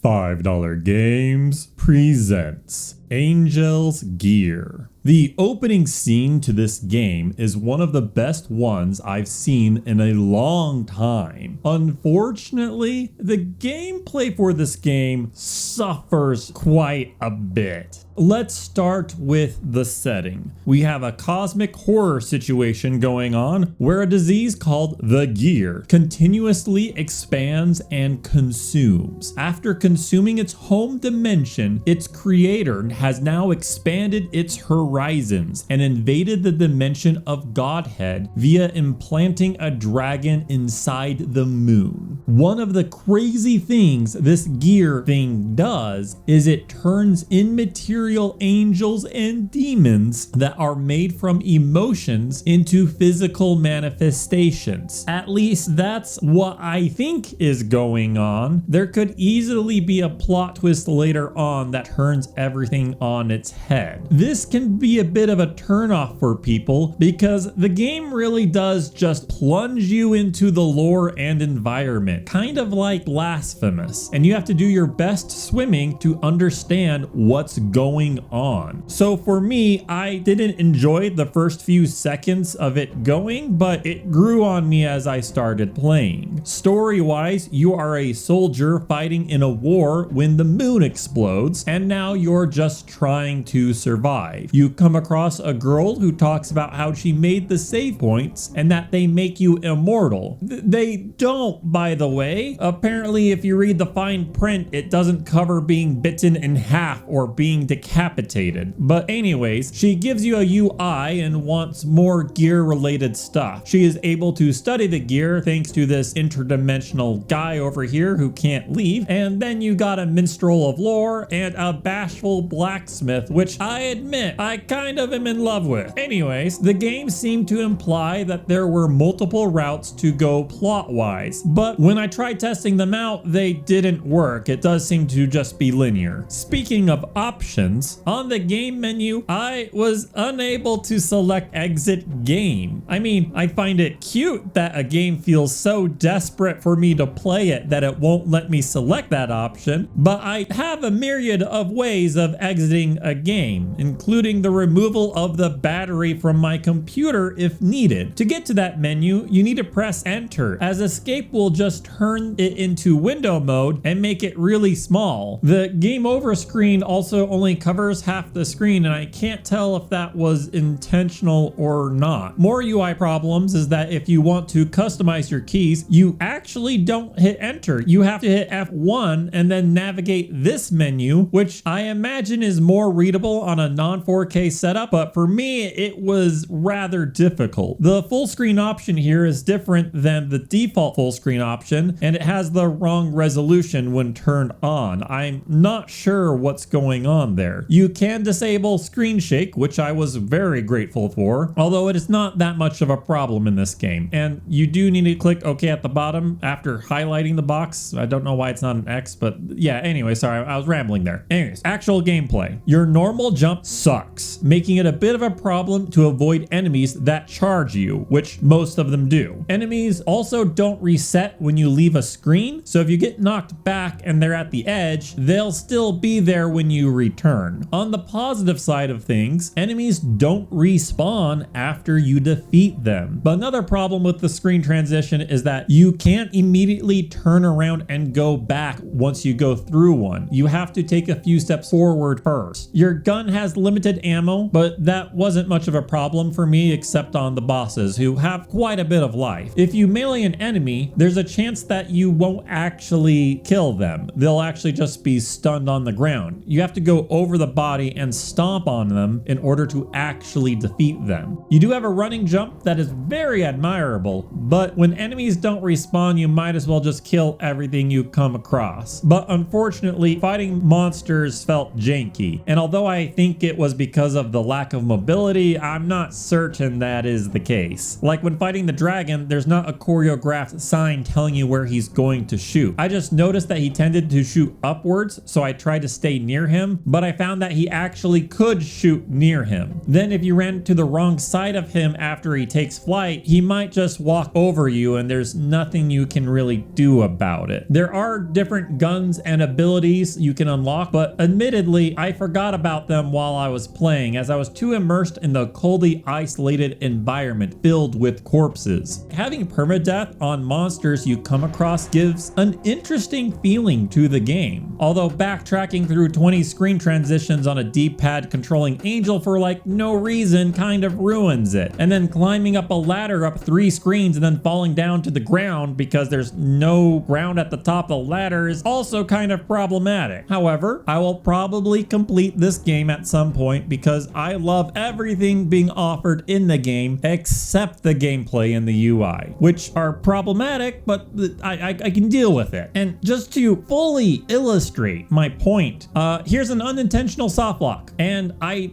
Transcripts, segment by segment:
$5 Games presents Angel's Gear. The opening scene to this game is one of the best ones I've seen in a long time. Unfortunately, the gameplay for this game suffers quite a bit. Let's start with the setting. We have a cosmic horror situation going on where a disease called the Gear continuously expands and consumes. After consuming its home dimension, its creator has now expanded its horizons and invaded the dimension of Godhead via implanting a dragon inside the moon. One of the crazy things this Gear thing does is it turns immaterial angels and demons that are made from emotions into physical manifestations. At least that's what I think is going on. There could easily be a plot twist later on that turns everything on its head. This can be a bit of a turnoff for people because the game really does just plunge you into the lore and environment, kind of like Blasphemous, and you have to do your best swimming to understand what's going on. So for me, I didn't enjoy the first few seconds of it going, but it grew on me as I started playing. Story-wise, you are a soldier fighting in a war when the moon explodes, and now you're just trying to survive. You come across a girl who talks about how she made the save points and that they make you immortal. They don't, by the way. Apparently, if you read the fine print, it doesn't cover being bitten in half or being decapitated. But anyways, she gives you a UI and wants more gear related stuff. She is able to study the gear thanks to this interdimensional guy over here who can't leave, and then you got a minstrel of lore and a bashful blacksmith, which I admit I kind of am in love with. Anyways, the game seemed to imply that there were multiple routes to go plot-wise, but when I tried testing them out, they didn't work. It does seem to just be linear. Speaking of options, on the game menu, I was unable to select exit game. I mean, I find it cute that a game feels so desperate for me to play it that it won't let me select that option, but I have a myriad of ways of exiting a game, including the removal of the battery from my computer if needed. To get to that menu, you need to press enter, as escape will just turn it into window mode and make it really small. The game over screen also only covers half the screen, and I can't tell if that was intentional or not. More UI problems is that if you want to customize your keys, you actually don't hit enter. You have to hit F1 and then navigate this menu, which I imagine is more readable on a non-4K setup, but for me, it was rather difficult. The full screen option here is different than the default full screen option, and it has the wrong resolution when turned on. I'm not sure what's going on there. You can disable screen shake, which I was very grateful for, although it is not that much of a problem in this game. And you do need to click OK at the bottom after highlighting the box. I don't know why it's not an X, but yeah, anyway, sorry, I was rambling there. Anyways, actual gameplay. Your normal jump sucks, making it a bit of a problem to avoid enemies that charge you, which most of them do. Enemies also don't reset when you leave a screen, so if you get knocked back and they're at the edge, they'll still be there when you return. On the positive side of things, enemies don't respawn after you defeat them. But another problem with the screen transition is that you can't immediately turn around and go back once you go through one. You have to take a few steps forward first. Your gun has limited ammo, but that wasn't much of a problem for me except on the bosses, who have quite a bit of life. If you melee an enemy, there's a chance that you won't actually kill them. They'll actually just be stunned on the ground. You have to go over the body and stomp on them in order to actually defeat them. You do have a running jump that is very admirable, but when enemies don't respawn, you might as well just kill everything you come across. But unfortunately, fighting monsters felt janky, and although I think it was because of the lack of mobility, I'm not certain that is the case. Like when fighting the dragon, there's not a choreographed sign telling you where he's going to shoot. I just noticed that he tended to shoot up upwards, so I tried to stay near him, but I found that he actually could shoot near him. Then if you ran to the wrong side of him after he takes flight, he might just walk over you and there's nothing you can really do about it. There are different guns and abilities you can unlock, but admittedly, I forgot about them while I was playing as I was too immersed in the coldly isolated environment filled with corpses. Having permadeath on monsters you come across gives an interesting feeling to the game. Although backtracking through 20 screen transitions on a D-pad controlling Angel for like no reason kind of ruins it. And then climbing up a ladder up 3 screens and then falling down to the ground because there's no ground at the top of the ladder is also kind of problematic. However, I will probably complete this game at some point because I love everything being offered in the game except the gameplay and the UI, which are problematic, but I can deal with it. And just to fully illustrate my point, here's an unintentional soft lock. And I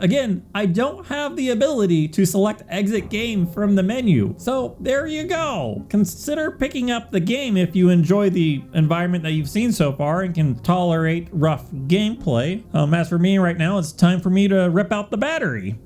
don't have the ability to select exit game from the menu. So there you go. Consider picking up the game if you enjoy the environment that you've seen so far and can tolerate rough gameplay. As for me right now, it's time for me to rip out the battery.